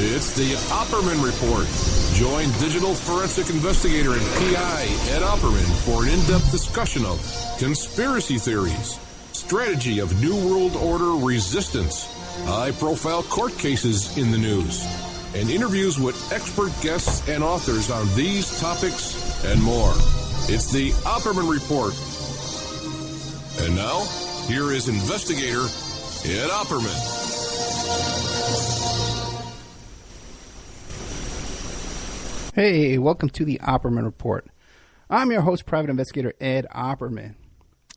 It's the Opperman Report. Join digital forensic investigator and PI Ed Opperman for an in-depth discussion of conspiracy theories, strategy of New World Order resistance, high-profile court cases in the news, and interviews with expert guests and authors on these topics and more. It's the Opperman Report. And now, here is investigator Ed Opperman. Hey, welcome to the Opperman Report. I'm your host, Private Investigator Ed Opperman.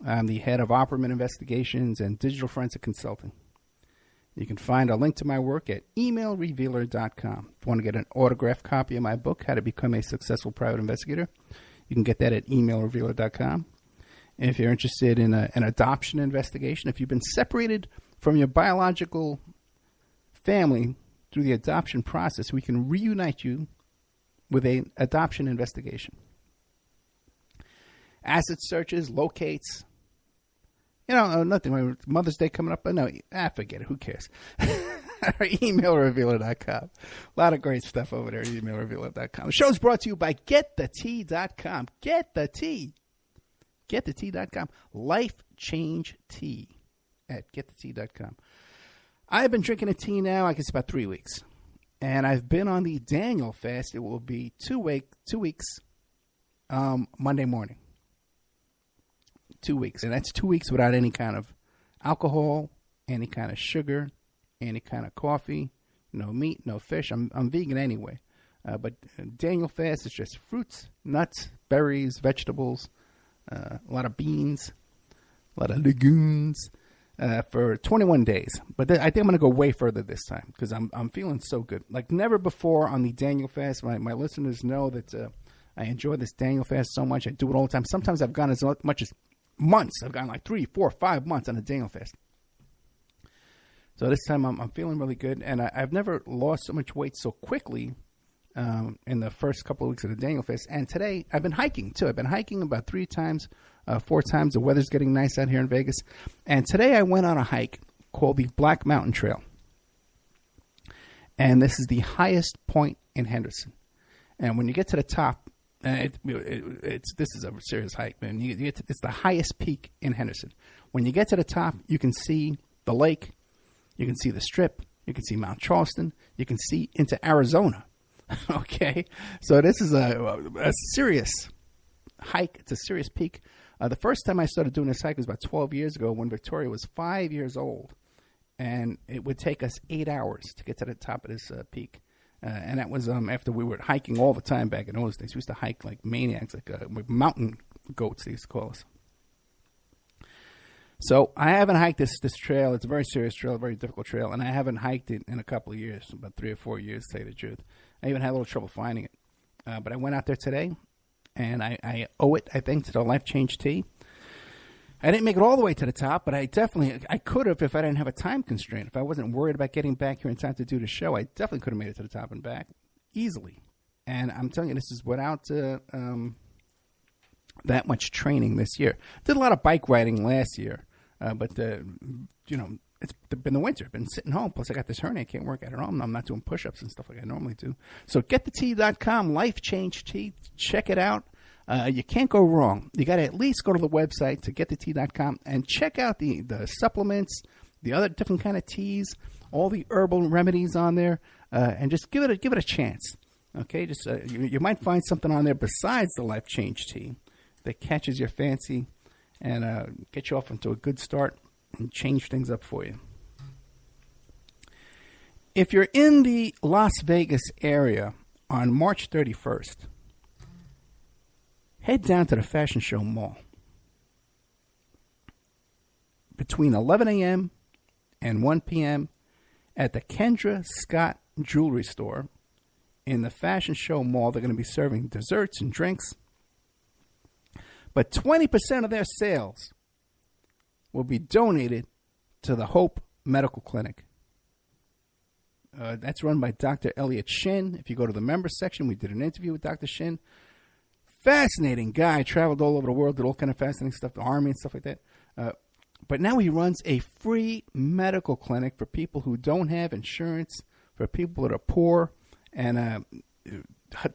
I'm the head of Opperman Investigations and Digital Forensic Consulting. You can find a link to my work at emailrevealer.com. If you want to get an autographed copy of my book, How to Become a Successful Private Investigator, you can get that at emailrevealer.com. And if you're interested in an adoption investigation, if you've been separated from your biological family through the adoption process, we can reunite you with an adoption investigation. Asset searches, locates, nothing. Mother's Day coming up, but no, forget it. Who cares? emailrevealer.com. A lot of great stuff over there at emailrevealer.com. The show's brought to you by GetTheTea.com. Get the Tea. GetTheTea.com. Life Change Tea at GetTheTea.com. I've been drinking a tea now, I guess, about 3 weeks. And I've been on the Daniel fast. It will be 2 weeks, Monday morning. 2 weeks. And that's 2 weeks without any kind of alcohol, any kind of sugar, any kind of coffee, no meat, no fish. I'm vegan anyway. But Daniel fast is just fruits, nuts, berries, vegetables, a lot of beans, a lot of legumes. For 21 days. But I think I'm going to go way further this time because I'm feeling so good. Like never before on the Daniel fast. My listeners know that I enjoy this Daniel fast so much. I do it all the time. Sometimes I've gone as much as months. I've gone like 3, 4, 5 months on a Daniel fast. So this time I'm feeling really good. And I've never lost so much weight so quickly in the first couple of weeks of the Daniel fast. And today I've been hiking too. I've been hiking about 4 times. The weather's getting nice out here in Vegas. And today I went on a hike called the Black Mountain Trail. And this is the highest point in Henderson. And when you get to the top, this is a serious hike, man. It's the highest peak in Henderson. When you get to the top, you can see the lake, you can see the Strip, you can see Mount Charleston, you can see into Arizona. Okay? So this is a serious hike. It's a serious peak. The first time I started doing this hike was about 12 years ago when Victoria was 5 years old. And it would take us 8 hours to get to the top of this peak. And that was after we were hiking all the time back in those days. We used to hike like maniacs, like mountain goats, they used to call us. So I haven't hiked this trail. It's a very serious trail, a very difficult trail. And I haven't hiked it in a couple of years, about 3 or 4 years, to tell you the truth. I even had a little trouble finding it. But I went out there today. And I owe it, I think, to the Life Change Tea. I didn't make it all the way to the top, but I could have if I didn't have a time constraint. If I wasn't worried about getting back here in time to do the show, I definitely could have made it to the top and back easily. And I'm telling you, this is without that much training this year. Did a lot of bike riding last year, but it's been the winter. Been sitting home. Plus, I got this hernia. I can't work out at home. I'm not doing push-ups and stuff like I normally do. So GetTheTea.com, Life Change Tea. Check it out. You can't go wrong. You got to at least go to the website to GetTheTea.com and check out the supplements, the other different kind of teas, all the herbal remedies on there, and just give it a chance. Okay, just you might find something on there besides the Life Change Tea that catches your fancy and get you off into a good start and change things up for you. If you're in the Las Vegas area on March 31st, head down to the Fashion Show Mall. Between 11 a.m. and 1 p.m. at the Kendra Scott Jewelry Store in the Fashion Show Mall, they're going to be serving desserts and drinks. But 20% of their sales will be donated to the Hope Medical Clinic. That's run by Dr. Elliot Shin. If you go to the members section, we did an interview with Dr. Shin. Fascinating guy. Traveled all over the world, did all kind of fascinating stuff, the Army and stuff like that. But now he runs a free medical clinic for people who don't have insurance for people that are poor, and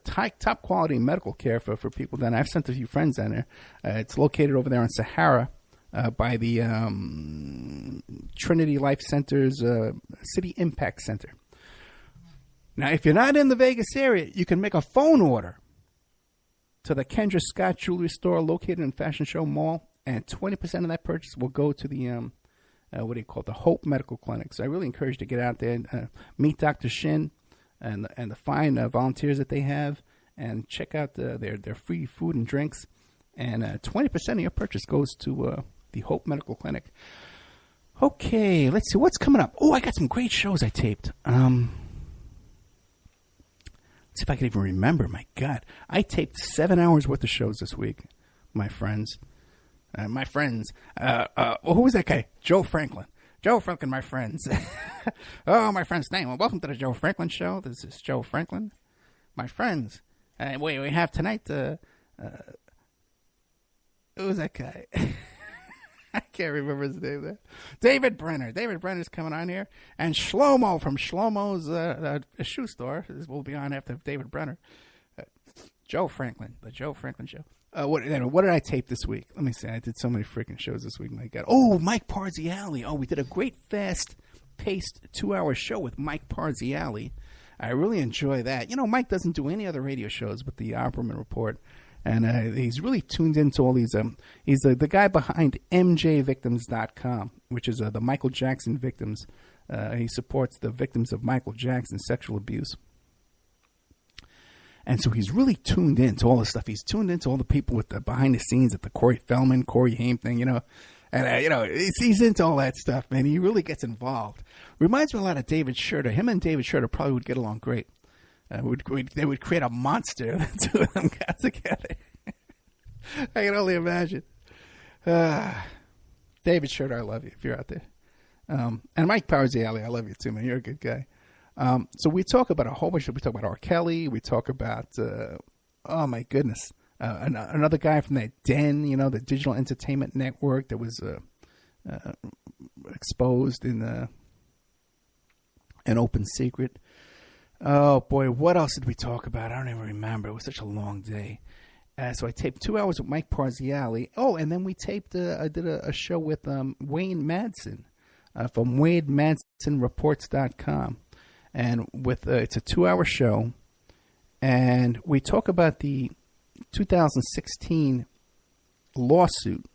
top quality medical care for people down there. I've sent a few friends down there. It's located over there on Sahara by the Trinity Life Center's City Impact Center. Now, if you're not in the Vegas area, you can make a phone order to the Kendra Scott Jewelry Store located in Fashion Show Mall, and 20% of that purchase will go to the the Hope Medical Clinic. So I really encourage you to get out there and meet Dr. Shin and the fine volunteers that they have, and check out their free food and drinks. And 20% of your purchase goes to the Hope Medical Clinic. Okay, let's see what's coming up. Oh, I got some great shows I taped. Let's see if I can even remember. My God, I taped 7 hours worth of shows this week, my friends. Who was that guy? Joe Franklin. Joe Franklin, my friends. Oh, my friend's name. Well, welcome to the Joe Franklin Show. This is Joe Franklin. My friends. We have tonight, who was that guy? I can't remember his name there. David Brenner. David Brenner's coming on here. And Shlomo from Shlomo's shoe store will be on after David Brenner. Joe Franklin. The Joe Franklin Show. What did I tape this week? Let me see. I did so many freaking shows this week. My God. Oh, Mike Parziale. Oh, we did a great, fast-paced 2-hour show with Mike Parziale. I really enjoy that. You know, Mike doesn't do any other radio shows but the Opperman Report. And he's really tuned into all these. He's the guy behind MJVictims.com, which is the Michael Jackson victims. He supports the victims of Michael Jackson's sexual abuse. And so he's really tuned into all this stuff. He's tuned into all the people with the behind the scenes at the Corey Feldman, Corey Haim thing, you know. And, he's into all that stuff, man. He really gets involved. Reminds me a lot of David Schroeder. Him and David Schroeder probably would get along great. They would create a monster. The two of them got together. I can only imagine. David Schroeder, I love you if you're out there. And Mike Parziale, I love you too, man. You're a good guy. So we talk about a whole bunch of, we talk about R. Kelly. We talk about, oh my goodness, another guy from that Den, the Digital Entertainment Network that was exposed in an open secret. Oh, boy, what else did we talk about? I don't even remember. It was such a long day. So I taped 2 hours with Mike Parziale. Oh, and then we taped, I did a show with Wayne Madsen from WayneMadsenReports.com. And it's a 2-hour show. And we talk about the 2016 lawsuit,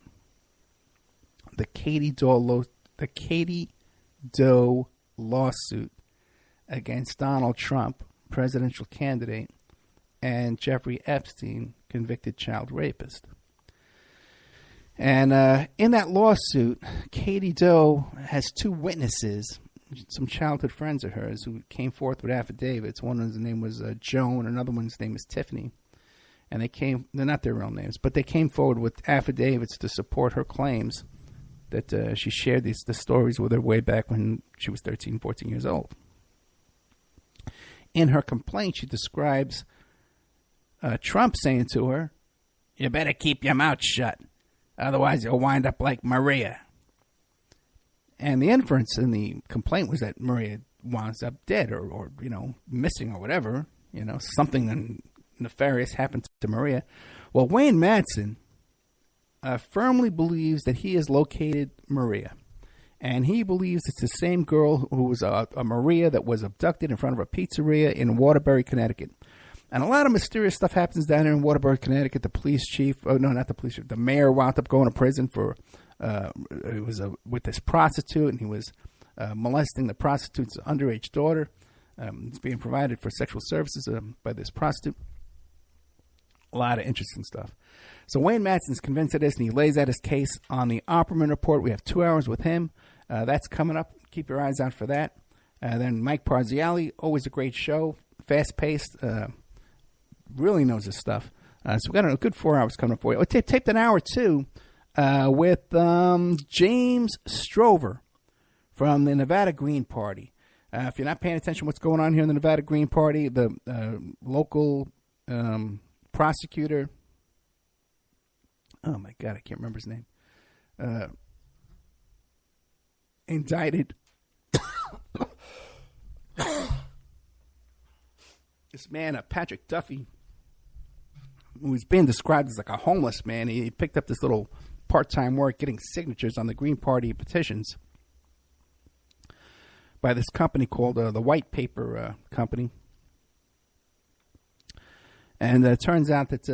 the Katie Doe lawsuit against Donald Trump, presidential candidate, and Jeffrey Epstein, convicted child rapist. And in that lawsuit, Katie Doe has 2 witnesses, some childhood friends of hers, who came forth with affidavits. One of name was Joan, another one's name is Tiffany. And they're not their real names, but they came forward with affidavits to support her claims that she shared the stories with her way back when she was 13, 14 years old. In her complaint, she describes Trump saying to her, "You better keep your mouth shut, otherwise you'll wind up like Maria." And the inference in the complaint was that Maria winds up dead or missing or whatever. Something nefarious happened to Maria. Well, Wayne Madsen firmly believes that he has located Maria. And he believes it's the same girl who was a Maria that was abducted in front of a pizzeria in Waterbury, Connecticut. And a lot of mysterious stuff happens down there in Waterbury, Connecticut. The police chief, the mayor wound up going to prison for, with this prostitute, and he was molesting the prostitute's underage daughter. It's being provided for sexual services by this prostitute. A lot of interesting stuff. So Wayne Madsen's convinced of this, and he lays out his case on the Opperman Report. We have 2 hours with him. That's coming up. Keep your eyes out for that. Then Mike Parziale, always a great show, fast-paced, really knows his stuff. So we've got a good 4 hours coming up for you. We taped an hour, too, with James Strover from the Nevada Green Party. If you're not paying attention to what's going on here in the Nevada Green Party, the local prosecutor, oh my God, I can't remember his name, indicted this man, Patrick Duffy, who's being described as like a homeless man. He picked up this little part-time work getting signatures on the Green Party petitions by this company called the White Paper Company. And it turns out that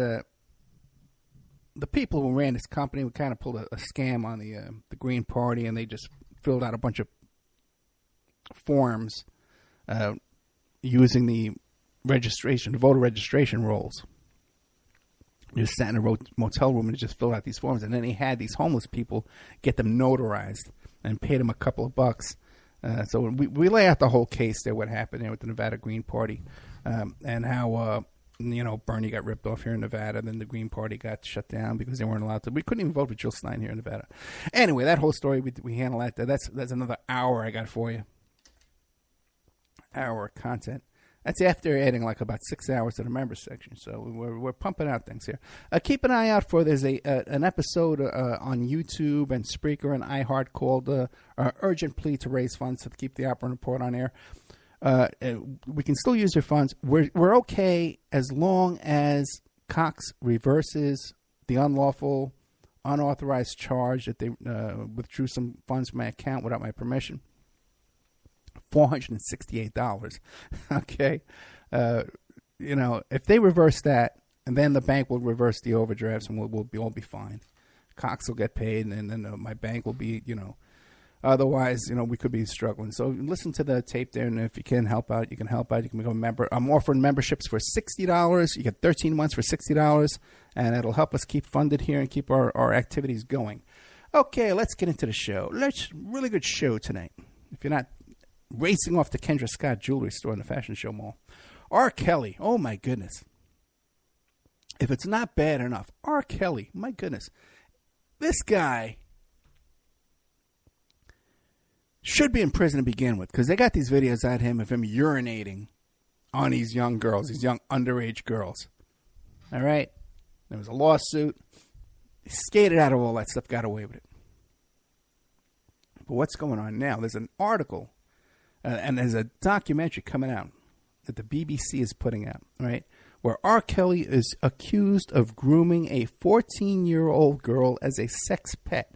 the people who ran this company kind of pulled a scam on the Green Party, and they just filled out a bunch of forms using the voter registration rolls. You just sat in a motel room and just filled out these forms, and then he had these homeless people get them notarized and paid them a couple of bucks. So we lay out the whole case there, what happened there with the Nevada Green Party, and how Bernie got ripped off here in Nevada, then the Green Party got shut down because they weren't allowed to. We couldn't even vote for Jill Stein here in Nevada. Anyway, that whole story we handle that. That's another hour I got for you. Hour content. That's after adding like about 6 hours to the members section. So we're pumping out things here. Keep an eye out for there's an episode on YouTube and Spreaker and iHeart called "Urgent Plea to Raise Funds to Keep the Opera Report on Air." We can still use your funds. We're okay as long as Cox reverses the unlawful, unauthorized charge that they withdrew some funds from my account without my permission. $468. Okay. If they reverse that, and then the bank will reverse the overdrafts, and we'll all be fine. Cox will get paid, and then my bank will be, otherwise, we could be struggling. So listen to the tape there, and if you can help out, you can help out. You can become a member. I'm offering memberships for $60. You get 13 months for $60, and it'll help us keep funded here and keep our activities going. Okay, let's get into the show. Really good show tonight. If you're not racing off to Kendra Scott Jewelry Store in the Fashion Show Mall. R. Kelly, oh my goodness. If it's not bad enough, R. Kelly, my goodness. This guy should be in prison to begin with, because they got these videos at him of him urinating on these young girls, these young underage girls. All right? There was a lawsuit. He skated out of all that stuff, got away with it. But what's going on now? There's an article, and there's a documentary coming out that the BBC is putting out, right, where R. Kelly is accused of grooming a 14-year-old girl as a sex pet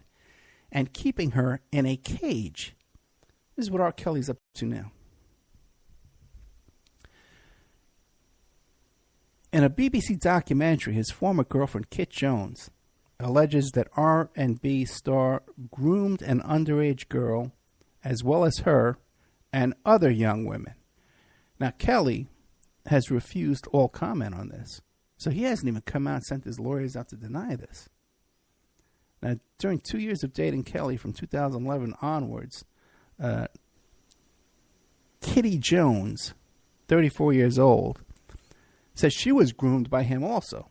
and keeping her in a cage. This is what R. Kelly's up to now. In a BBC documentary, his former girlfriend, Kit Jones, alleges that R&B star groomed an underage girl, as well as her and other young women. Now, Kelly has refused all comment on this. So he hasn't even come out and sent his lawyers out to deny this. Now, during 2 years of dating Kelly from 2011 onwards, Kitty Jones, 34 years old, says she was groomed by him also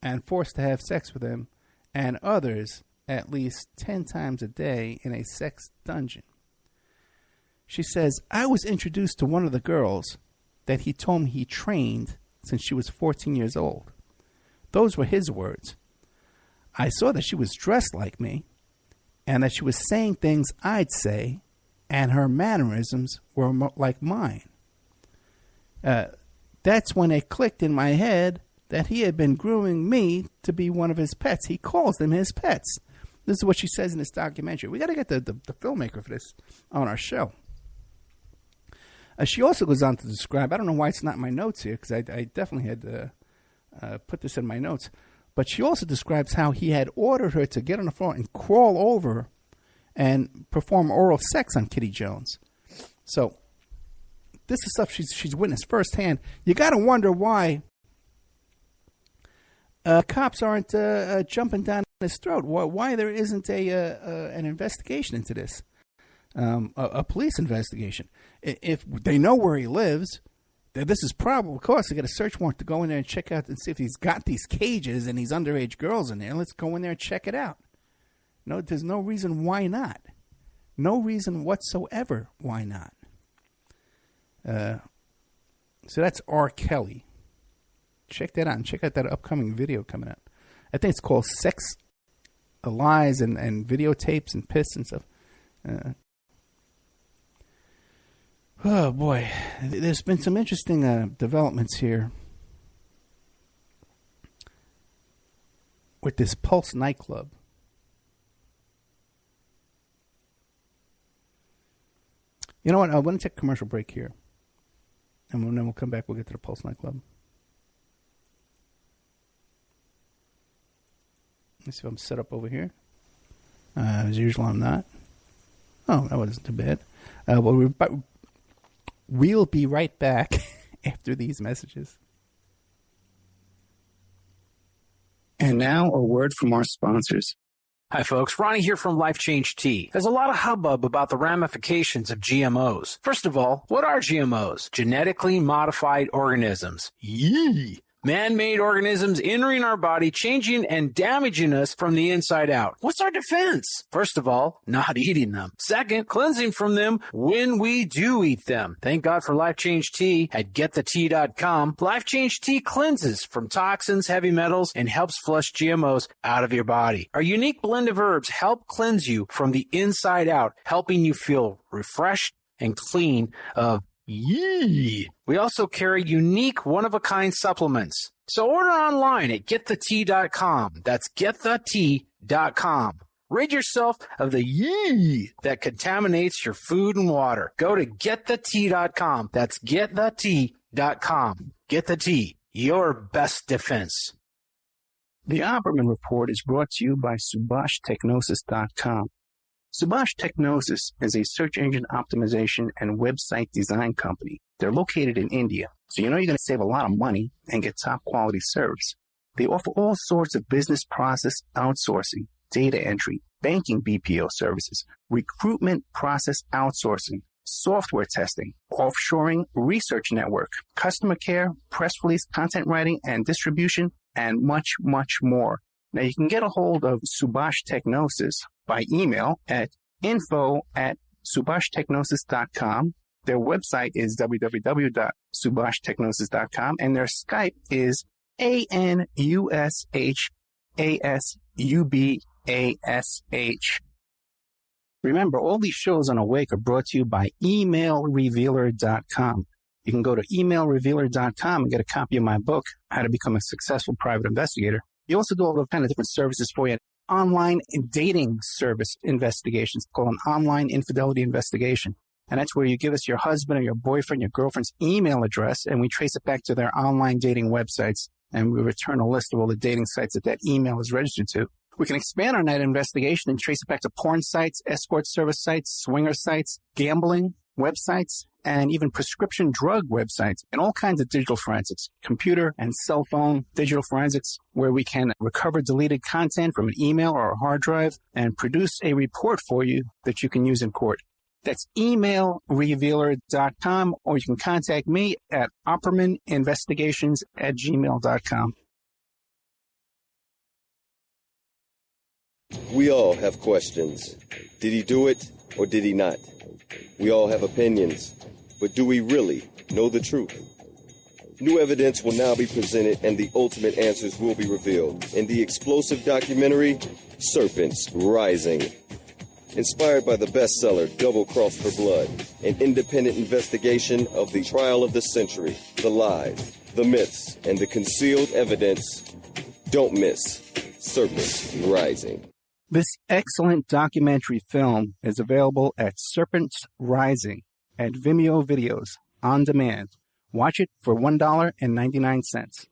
and forced to have sex with him and others at least 10 times a day in a sex dungeon. She says, I was introduced to one of the girls that he told me he trained since she was 14 years old. Those were his words. I saw that she was dressed like me and that she was saying things I'd say, and her mannerisms were like mine. That's when it clicked in my head that he had been grooming me to be one of his pets. He calls them his pets. This is what she says in this documentary. We got to get the filmmaker for this on our show. She also goes on to describe, I don't know why it's not in my notes here, because I definitely had to put this in my notes, but she also describes how he had ordered her to get on the floor and crawl over and perform oral sex on Kitty Jones. So this is stuff she's witnessed firsthand. You got to wonder why cops aren't jumping down his throat. Why there isn't an investigation into this, a police investigation. If they know where he lives, this is probable cause to get a search warrant to go in there and check out and see if he's got these cages and these underage girls in there. Let's go in there and check it out. No, there's no reason why not. No reason whatsoever why not. So that's R. Kelly. Check that out and check out that upcoming video coming out. I think it's called Sex, Lies, and Videotapes and Piss and stuff. Oh, boy. There's been some interesting developments here with this Pulse nightclub. You know what? I want to take a commercial break here. And then we'll come back. We'll get to the Pulse nightclub. Let's see if I'm set up over here. As usual, I'm not. Oh, that wasn't too bad. We'll be right back after these messages. And now a word from our sponsors. Hi, folks. Ronnie here from Life Change Tea. There's a lot of hubbub about the ramifications of GMOs. First of all, what are GMOs? Genetically modified organisms. Yee! Man-made organisms entering our body, changing and damaging us from the inside out. What's our defense? First of all, not eating them. Second, cleansing from them when we do eat them. Thank God for Life Change Tea at getthetea.com. Life Change Tea cleanses from toxins, heavy metals, and helps flush GMOs out of your body. Our unique blend of herbs help cleanse you from the inside out, helping you feel refreshed and clean of yee. We also carry unique one-of-a-kind supplements. So order online at getthetea.com. That's getthetea.com. Rid yourself of the yee that contaminates your food and water. Go to getthetea.com. That's getthetea.com. Get the tea, your best defense. The Opperman Report is brought to you by SubhashTechnosis.com. Subhash Technosis is a search engine optimization and website design company. They're located in India, so you know you're going to save a lot of money and get top quality service. They offer all sorts of business process outsourcing, data entry, banking BPO services, recruitment process outsourcing, software testing, offshoring, research network, customer care, press release, content writing and distribution, and much, much more. Now, you can get a hold of Subhash Technosis by email at info@subhashtechnosis.com. Their website is www.subhashtechnosis.com, and their Skype is ANUSHASUBASH. Remember, all these shows on Awake are brought to you by emailrevealer.com. You can go to emailrevealer.com and get a copy of my book, How to Become a Successful Private Investigator. You also do all those kind of different services for you. Online dating service investigations called an online infidelity investigation. And that's where you give us your husband or your boyfriend, your girlfriend's email address, and we trace it back to their online dating websites, and we return a list of all the dating sites that that email is registered to. We can expand on that investigation and trace it back to porn sites, escort service sites, swinger sites, gambling websites, and even prescription drug websites, and all kinds of digital forensics, computer and cell phone digital forensics, where we can recover deleted content from an email or a hard drive and produce a report for you that you can use in court. That's emailrevealer.com, or you can contact me at oppermaninvestigations@gmail.com. We all have questions. Did he do it or did he not? We all have opinions, but do we really know the truth? New evidence will now be presented and the ultimate answers will be revealed in the explosive documentary, Serpents Rising. Inspired by the bestseller Double Cross for Blood, an independent investigation of the trial of the century, the lies, the myths, and the concealed evidence. Don't miss Serpents Rising. This excellent documentary film is available at Serpents Rising at Vimeo Videos on demand. Watch it for $1.99.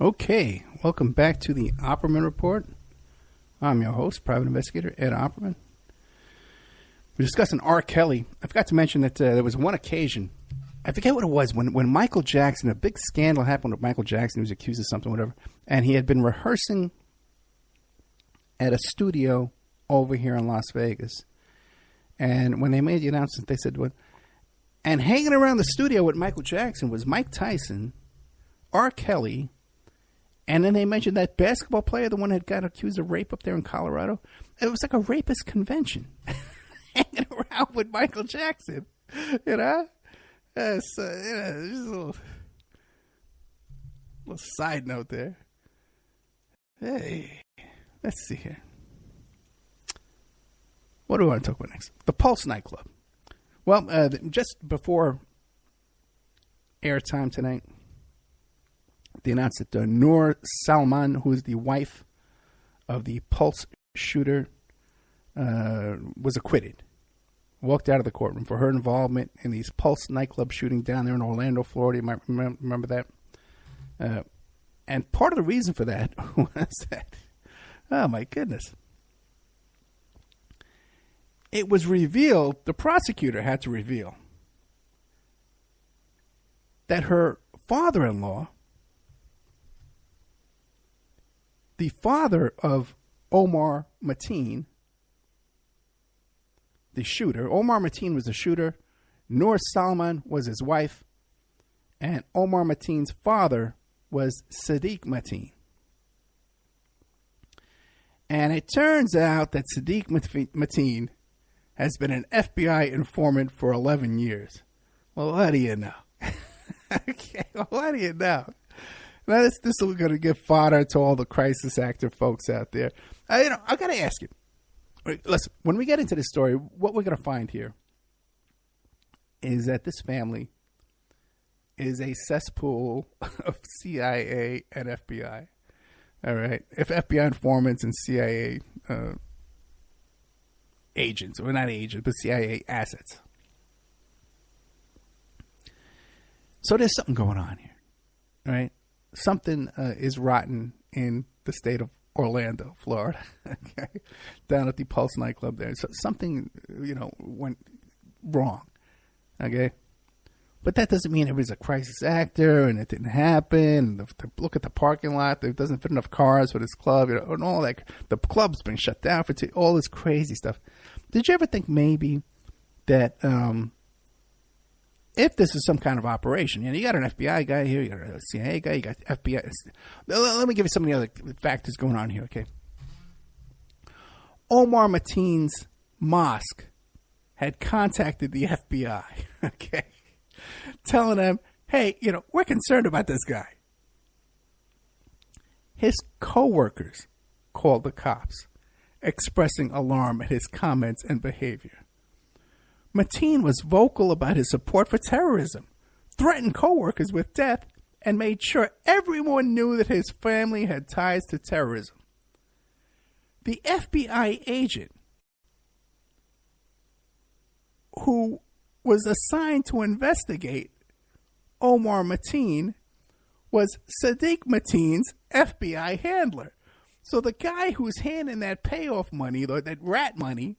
Okay, welcome back to the Opperman Report. I'm your host, Private Investigator Ed Opperman. We're discussing R. Kelly. I forgot to mention that there was one occasion, I forget what it was, when Michael Jackson, a big scandal happened with Michael Jackson. He was accused of something, whatever, and he had been rehearsing at a studio over here in Las Vegas. And when they made the announcement, they said, and hanging around the studio with Michael Jackson was Mike Tyson, R. Kelly, and then they mentioned that basketball player, the one that got accused of rape up there in Colorado. It was like a rapist convention. Hanging around with Michael Jackson, you know? Just a little side note there. Hey, let's see here. What do we want to talk about next? The Pulse nightclub. Well, just before airtime tonight, they announced that Noor Salman, who is the wife of the Pulse shooter, was acquitted. Walked out of the courtroom for her involvement in these Pulse nightclub shooting down there in Orlando, Florida. You might remember that. And part of the reason for that was that, oh my goodness, it was revealed, the prosecutor had to reveal, that her father-in-law, the father of Omar Mateen, the shooter. Omar Mateen was the shooter. Noor Salman was his wife. And Omar Mateen's father was Sadiq Mateen. And it turns out that Sadiq Mateen has been an FBI informant for 11 years. Well, what do you know? Okay, well, what do you know? Now, this is going to give fodder to all the crisis actor folks out there. I got to ask you. Listen, when we get into this story, what we're going to find here is that this family is a cesspool of CIA and FBI. All right? If FBI informants and CIA agents, or not agents, but CIA assets. So there's something going on here, right? Something is rotten in the state of Orlando, Florida, okay, down at the Pulse nightclub there. So something, went wrong, okay? But that doesn't mean it was a crisis actor and it didn't happen. Look at the parking lot. There doesn't fit enough cars for this club, and all that. The club's been shut down for all this crazy stuff. Did you ever think maybe that if this is some kind of operation, you got an FBI guy here, you got a CIA guy, you got FBI. Let me give you some of the other factors going on here, okay? Omar Mateen's mosque had contacted the FBI, okay, telling them, hey, we're concerned about this guy. His co-workers called the cops, expressing alarm at his comments and behavior. Mateen was vocal about his support for terrorism, threatened co-workers with death, and made sure everyone knew that his family had ties to terrorism. The FBI agent who was assigned to investigate Omar Mateen was Sadiq Mateen's FBI handler. So the guy who's handing that payoff money, or that rat money,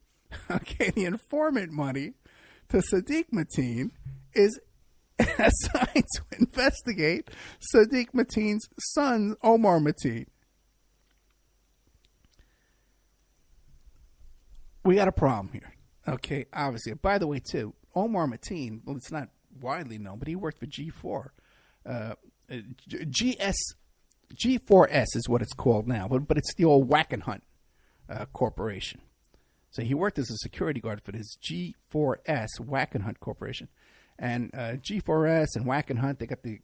okay, the informant money, to Sadiq Mateen is assigned to investigate Sadiq Mateen's son, Omar Mateen. We got a problem here. Okay, obviously. By the way, too, Omar Mateen, well, it's not widely known, but he worked for G4. G4S is what it's called now, but it's the old Whack and Hunt corporation. So he worked as a security guard for this G4S, Whack and Hunt Corporation. And G4S and Whack and Hunt, they got the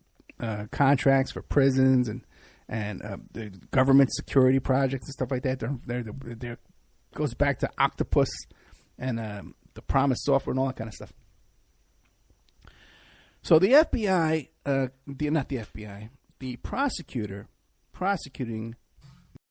contracts for prisons and the government security projects and stuff like that. They're goes back to Octopus and the Promise software and all that kind of stuff. So the FBI, the prosecutor prosecuting